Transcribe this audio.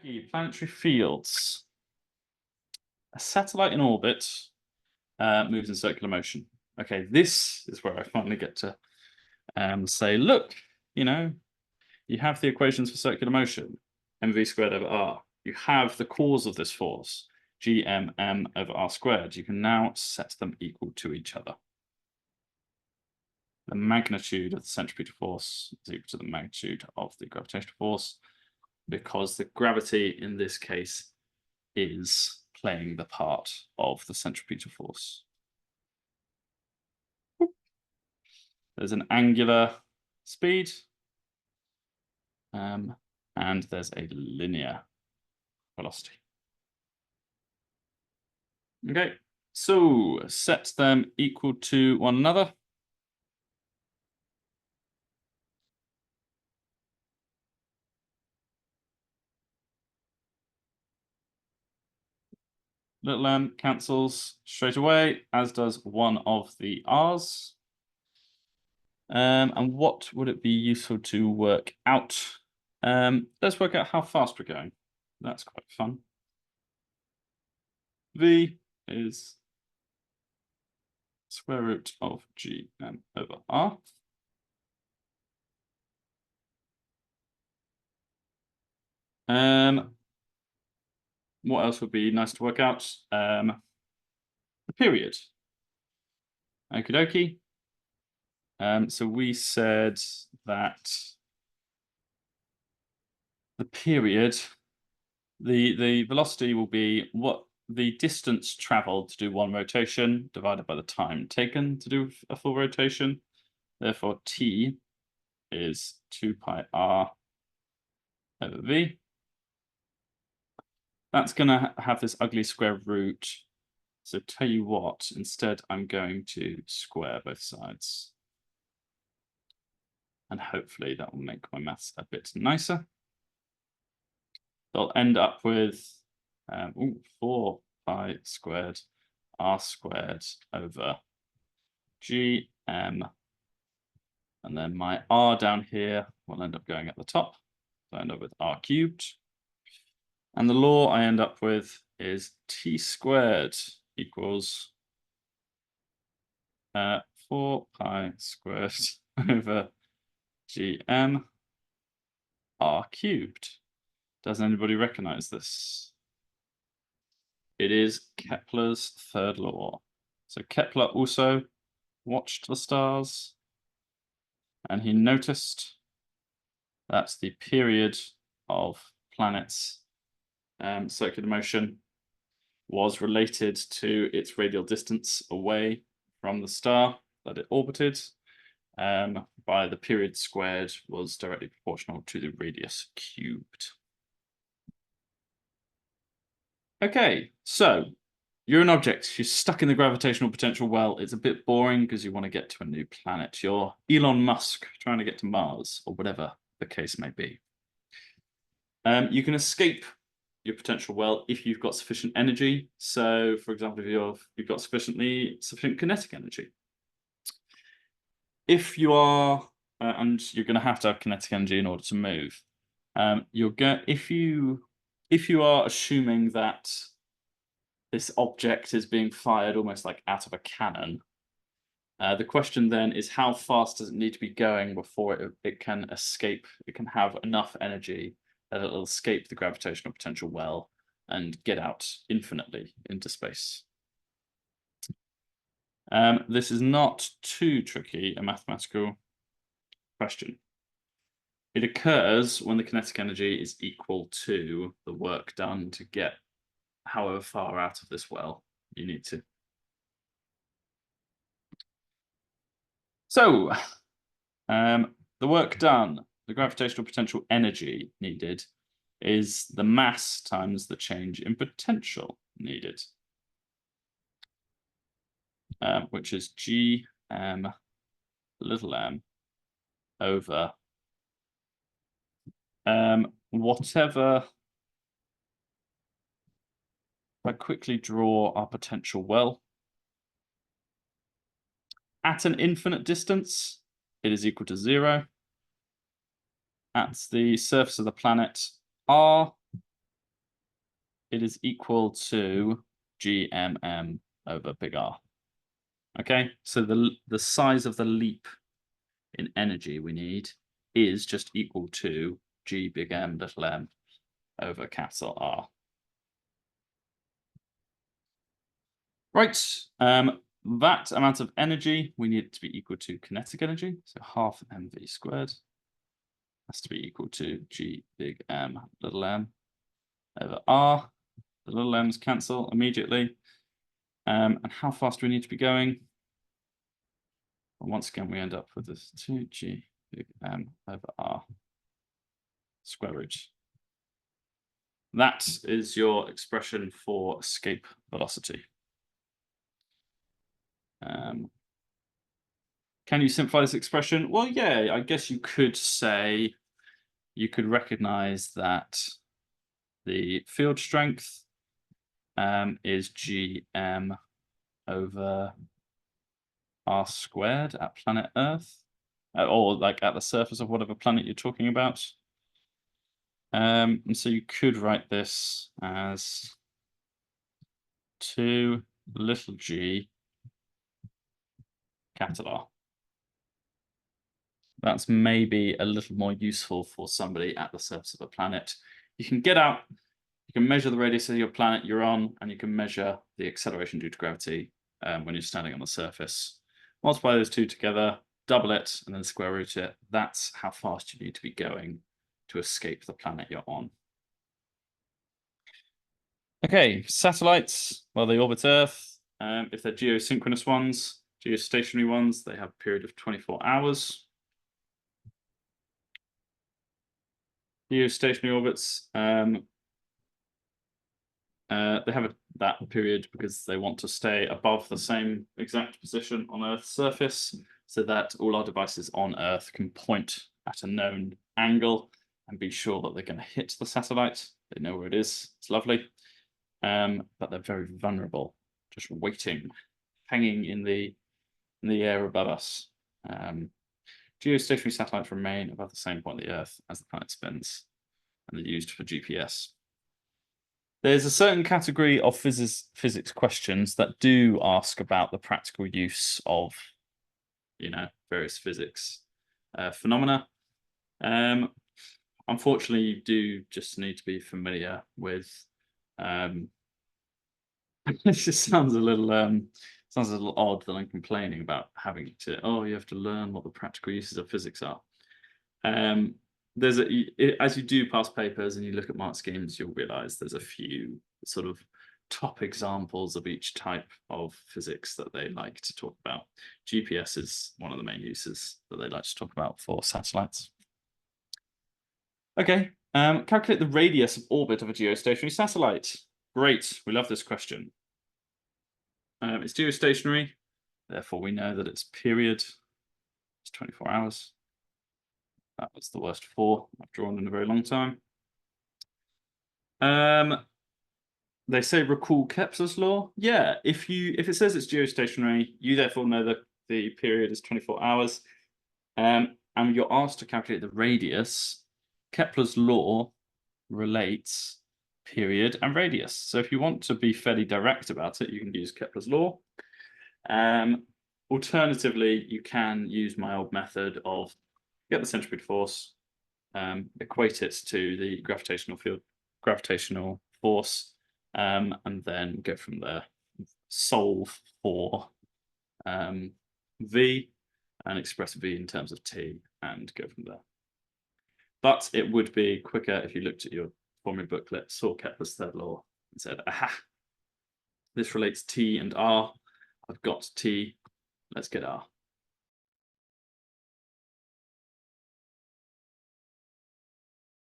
Planetary fields. A satellite in orbit moves in circular motion. Okay, this is where I finally get to say, look, you know, you have the equations for circular motion, mv squared over r. You have the cause of this force, gmm over r squared. You can now set them equal to each other. The magnitude of the centripetal force is equal to the magnitude of the gravitational force, because the gravity in this case is playing the part of the centripetal force. There's an angular speed, and there's a linear velocity. Okay, so set them equal to one another. Little m cancels straight away, as does one of the r's. And what would it be useful to work out? Let's work out how fast we're going. That's quite fun. V is square root of gm over r. What else would be nice to work out? The period. Okie dokie. So we said that the period, the velocity will be what the distance traveled to do one rotation divided by the time taken to do a full rotation. Therefore, t is 2 pi r over v. That's going to have this ugly square root. So tell you what, instead I'm going to square both sides. And hopefully that will make my maths a bit nicer. They'll end up with 4 pi squared r squared over gm. And then my r down here will end up going at the top. So I end up with r cubed. And the law I end up with is t squared equals 4 pi squared over gm r cubed. Does anybody recognize this? It is Kepler's third law. So Kepler also watched the stars, and he noticed that the period of planets' circular motion was related to its radial distance away from the star that it orbited, by the period squared was directly proportional to the radius cubed. Okay, so you're an object, you're stuck in the gravitational potential well. It's a bit boring because you want to get to a new planet. You're Elon Musk trying to get to Mars, or whatever the case may be. You can escape your potential well if you've got sufficient energy. So, for example, if you've got sufficient kinetic energy. If you are, and you're going to have kinetic energy in order to move. If you are assuming that this object is being fired almost like out of a cannon, the question then is, how fast does it need to be going before it can escape? It can have enough energy that it'll escape the gravitational potential well and get out infinitely into space. This is not too tricky a mathematical question. It occurs when the kinetic energy is equal to the work done to get however far out of this well you need to. So, the work done, the gravitational potential energy needed, is the mass times the change in potential needed, which is gm little m over whatever. If I quickly draw our potential well, at an infinite distance, it is equal to 0. At the surface of the planet R, it is equal to GMM over big R. Okay, so the size of the leap in energy we need is just equal to G big M little m over capital R. Right, that amount of energy, we need it to be equal to kinetic energy, so half mv squared has to be equal to G big M little m over R. The little m's cancel immediately. And how fast do we need to be going? Well, once again, we end up with this 2G big M over R square root. That is your expression for escape velocity. Can you simplify this expression? Well, yeah, I guess you could say, you could recognize that the field strength is Gm over R squared at planet Earth, or like at the surface of whatever planet you're talking about. And so you could write this as 2 little g capital R. That's maybe a little more useful for somebody at the surface of a planet. You can get out, you can measure the radius of your planet you're on, and you can measure the acceleration due to gravity when you're standing on the surface. Multiply those two together, double it, and then square root it. That's how fast you need to be going to escape the planet you're on. Okay, satellites, well, they orbit Earth. If they're geosynchronous ones, geostationary ones, they have a period of 24 hours. Geostationary orbits, they have that period because they want to stay above the same exact position on Earth's surface so that all our devices on Earth can point at a known angle and be sure that they're going to hit the satellite. They know where it is. It's lovely. But they're very vulnerable, just waiting, hanging in the air above us. Geostationary satellites remain above the same point on the Earth as the planet spins, and they're used for GPS. There's a certain category of physics questions that do ask about the practical use of, various physics phenomena. Unfortunately, you do just need to be familiar with. This just sounds a little odd that I'm complaining about having to. Oh, you have to learn what the practical uses of physics are. As you do pass papers and you look at mark schemes, you'll realize there's a few sort of top examples of each type of physics that they like to talk about. GPS is one of the main uses that they like to talk about for satellites. Okay, calculate the radius of orbit of a geostationary satellite. Great, we love this question. It's geostationary, therefore we know that its period is 24 hours. That was the worst 4 I've drawn in a very long time. They say recall Kepler's law. Yeah, if it says it's geostationary, you therefore know that the period is 24 hours. And you're asked to calculate the radius. Kepler's law relates period and radius. So if you want to be fairly direct about it, you can use Kepler's law. Alternatively, you can use my old method of get the centripetal force, equate it to the gravitational force, and then go from there. Solve for V and express V in terms of T and go from there. But it would be quicker if you looked at your formula booklet, saw Kepler's third law, and said, aha, this relates T and R. I've got T, let's get R.